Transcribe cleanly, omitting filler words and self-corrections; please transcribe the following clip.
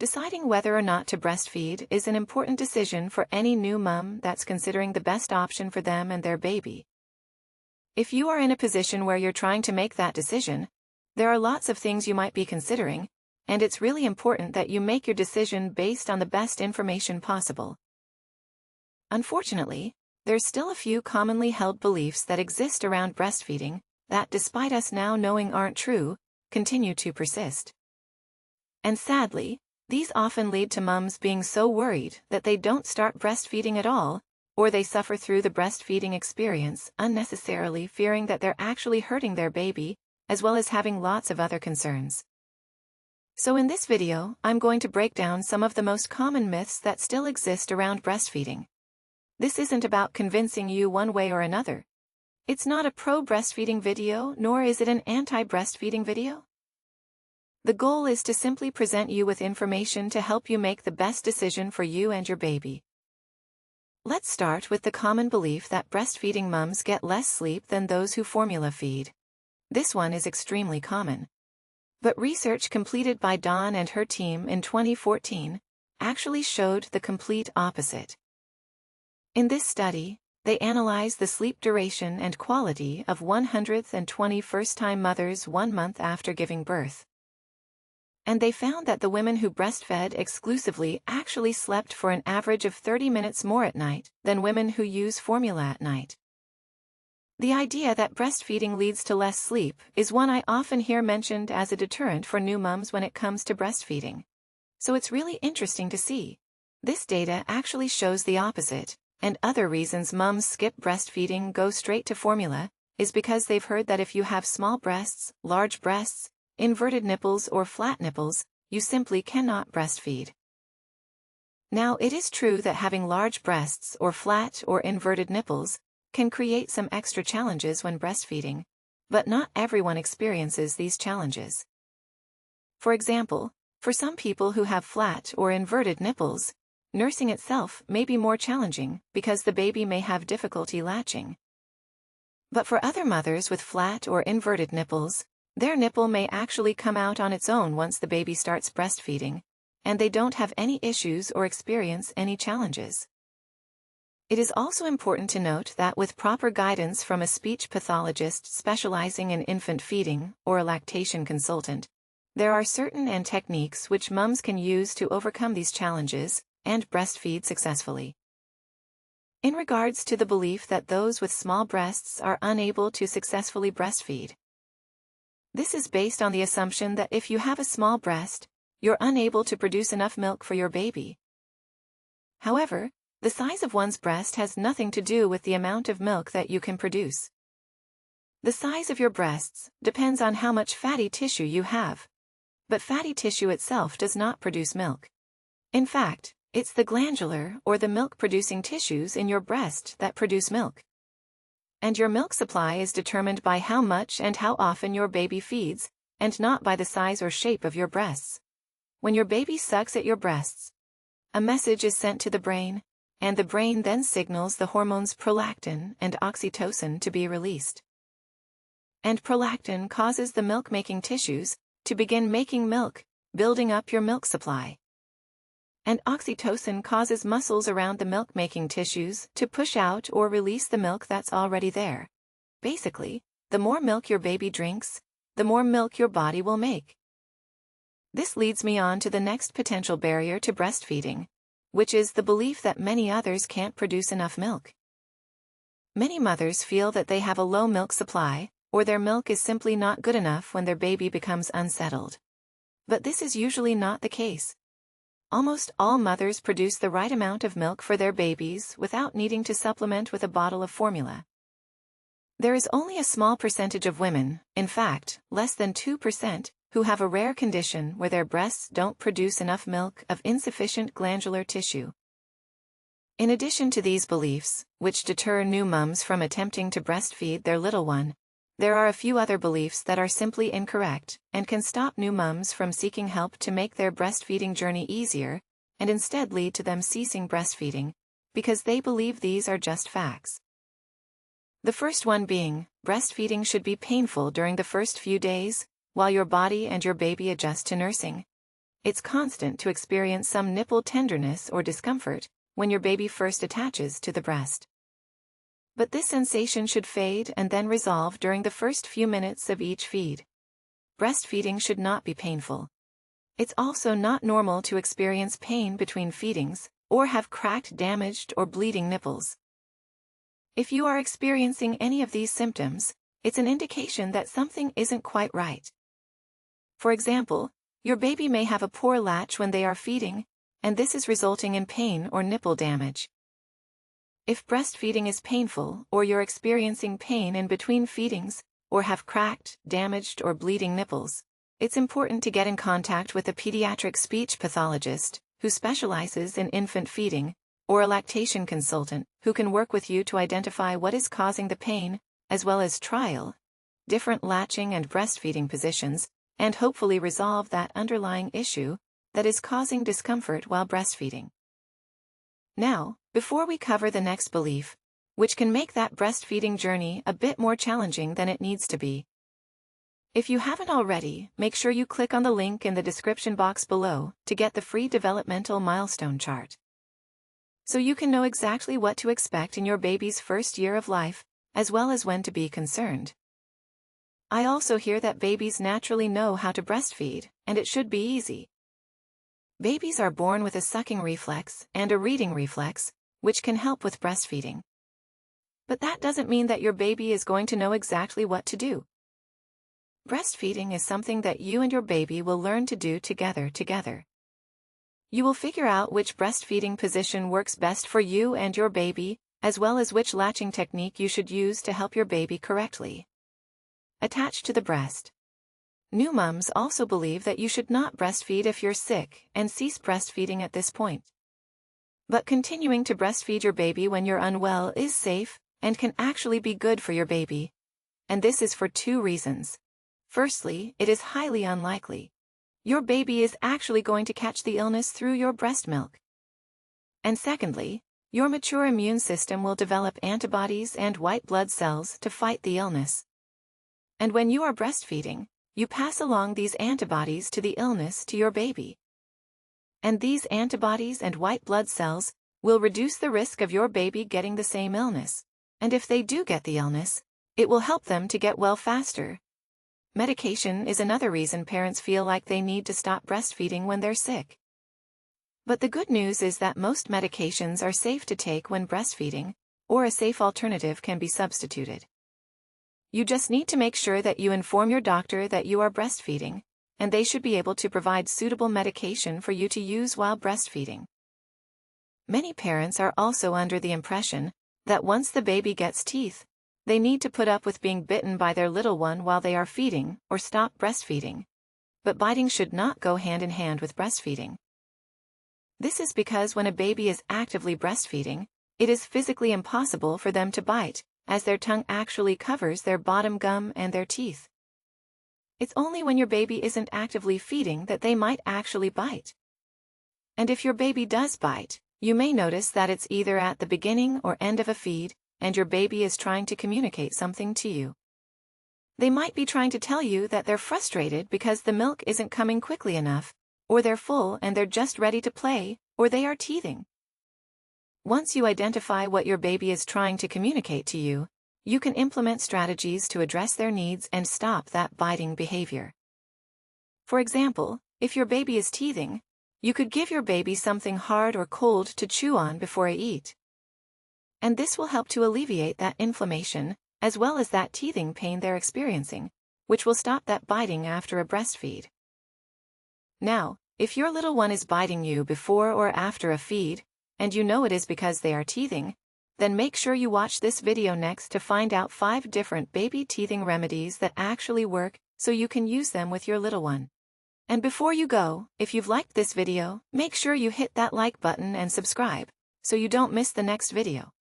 Deciding whether or not to breastfeed is an important decision for any new mom that's considering the best option for them and their baby. If you are in a position where you're trying to make that decision, there are lots of things you might be considering, and it's really important that you make your decision based on the best information possible. Unfortunately, there's still a few commonly held beliefs that exist around breastfeeding that, despite us now knowing aren't true, continue to persist. And sadly, these often lead to moms being so worried that they don't start breastfeeding at all, or they suffer through the breastfeeding experience unnecessarily fearing that they're actually hurting their baby, as well as having lots of other concerns. So in this video, I'm going to break down some of the most common myths that still exist around breastfeeding. This isn't about convincing you one way or another. It's not a pro-breastfeeding video, nor is it an anti-breastfeeding video. The goal is to simply present you with information to help you make the best decision for you and your baby. Let's start with the common belief that breastfeeding moms get less sleep than those who formula feed. This one is extremely common. But research completed by Dawn and her team in 2014 actually showed the complete opposite. In this study, they analyzed the sleep duration and quality of 120 first-time mothers 1 month after giving birth. And they found that the women who breastfed exclusively actually slept for an average of 30 minutes more at night than women who use formula at night. The idea that breastfeeding leads to less sleep is one I often hear mentioned as a deterrent for new moms when it comes to breastfeeding. So it's really interesting to see. This data actually shows the opposite, and other reasons moms skip breastfeeding go straight to formula is because they've heard that if you have small breasts, large breasts, inverted nipples or flat nipples, you simply cannot breastfeed. Now, it is true that having large breasts or flat or inverted nipples can create some extra challenges when breastfeeding, but not everyone experiences these challenges. For example, for some people who have flat or inverted nipples, nursing itself may be more challenging because the baby may have difficulty latching. But for other mothers with flat or inverted nipples, their nipple may actually come out on its own once the baby starts breastfeeding, and they don't have any issues or experience any challenges. It is also important to note that with proper guidance from a speech pathologist specializing in infant feeding or a lactation consultant, there are certain techniques which moms can use to overcome these challenges and breastfeed successfully. In regards to the belief that those with small breasts are unable to successfully breastfeed, this is based on the assumption that if you have a small breast, you're unable to produce enough milk for your baby. However, the size of one's breast has nothing to do with the amount of milk that you can produce. The size of your breasts depends on how much fatty tissue you have. But fatty tissue itself does not produce milk. In fact, it's the glandular or the milk-producing tissues in your breast that produce milk. And your milk supply is determined by how much and how often your baby feeds, and not by the size or shape of your breasts. When your baby sucks at your breasts, a message is sent to the brain, and the brain then signals the hormones prolactin and oxytocin to be released. And prolactin causes the milk-making tissues to begin making milk, building up your milk supply. And oxytocin causes muscles around the milk-making tissues to push out or release the milk that's already there. Basically, the more milk your baby drinks, the more milk your body will make. This leads me on to the next potential barrier to breastfeeding, which is the belief that many others can't produce enough milk. Many mothers feel that they have a low milk supply, or their milk is simply not good enough when their baby becomes unsettled. But this is usually not the case. Almost all mothers produce the right amount of milk for their babies without needing to supplement with a bottle of formula. There is only a small percentage of women, in fact, less than 2%, who have a rare condition where their breasts don't produce enough milk of insufficient glandular tissue. In addition to these beliefs, which deter new moms from attempting to breastfeed their little one, there are a few other beliefs that are simply incorrect and can stop new moms from seeking help to make their breastfeeding journey easier, and instead lead to them ceasing breastfeeding, because they believe these are just facts. The first one being, breastfeeding should be painful during the first few days, while your body and your baby adjust to nursing. it's constant to experience some nipple tenderness or discomfort when your baby first attaches to the breast. But this sensation should fade and then resolve during the first few minutes of each feed. Breastfeeding should not be painful. It's also not normal to experience pain between feedings, or have cracked, damaged, or bleeding nipples. If you are experiencing any of these symptoms, it's an indication that something isn't quite right. For example, your baby may have a poor latch when they are feeding, and this is resulting in pain or nipple damage. If breastfeeding is painful, or you're experiencing pain in between feedings, or have cracked, damaged, or bleeding nipples, it's important to get in contact with a pediatric speech pathologist who specializes in infant feeding, or a lactation consultant who can work with you to identify what is causing the pain, as well as trial different latching and breastfeeding positions, and hopefully resolve that underlying issue that is causing discomfort while breastfeeding. Now, before we cover the next belief, which can make that breastfeeding journey a bit more challenging than it needs to be, if you haven't already, make sure you click on the link in the description box below to get the free developmental milestone chart, so you can know exactly what to expect in your baby's first year of life, as well as when to be concerned. I also hear that babies naturally know how to breastfeed, and it should be easy. Babies are born with a sucking reflex and a reading reflex, which can help with breastfeeding. But that doesn't mean that your baby is going to know exactly what to do. Breastfeeding is something that you and your baby will learn to do together. You will figure out which breastfeeding position works best for you and your baby, as well as which latching technique you should use to help your baby correctly attach to the breast. New moms also believe that you should not breastfeed if you're sick and cease breastfeeding at this point. But continuing to breastfeed your baby when you're unwell is safe and can actually be good for your baby. And this is for two reasons. Firstly, it is highly unlikely your baby is actually going to catch the illness through your breast milk. And secondly, your mature immune system will develop antibodies and white blood cells to fight the illness. And when you are breastfeeding, you pass along these antibodies to the illness to your baby. And these antibodies and white blood cells will reduce the risk of your baby getting the same illness. And if they do get the illness, it will help them to get well faster. Medication is another reason parents feel like they need to stop breastfeeding when they're sick. But the good news is that most medications are safe to take when breastfeeding, or a safe alternative can be substituted. You just need to make sure that you inform your doctor that you are breastfeeding, and they should be able to provide suitable medication for you to use while breastfeeding. Many parents are also under the impression that once the baby gets teeth, they need to put up with being bitten by their little one while they are feeding or stop breastfeeding. But biting should not go hand in hand with breastfeeding. This is because when a baby is actively breastfeeding, it is physically impossible for them to bite, as their tongue actually covers their bottom gum and their teeth. It's only when your baby isn't actively feeding that they might actually bite. And if your baby does bite, you may notice that it's either at the beginning or end of a feed, and your baby is trying to communicate something to you. They might be trying to tell you that they're frustrated because the milk isn't coming quickly enough, or they're full and they're just ready to play, or they are teething. Once you identify what your baby is trying to communicate to you, you can implement strategies to address their needs and stop that biting behavior. For example, if your baby is teething, you could give your baby something hard or cold to chew on before they eat. And this will help to alleviate that inflammation, as well as that teething pain they're experiencing, which will stop that biting after a breastfeed. Now, if your little one is biting you before or after a feed, and you know it is because they are teething, then make sure you watch this video next to find out 5 different baby teething remedies that actually work so you can use them with your little one. And before you go, if you've liked this video, make sure you hit that like button and subscribe, so you don't miss the next video.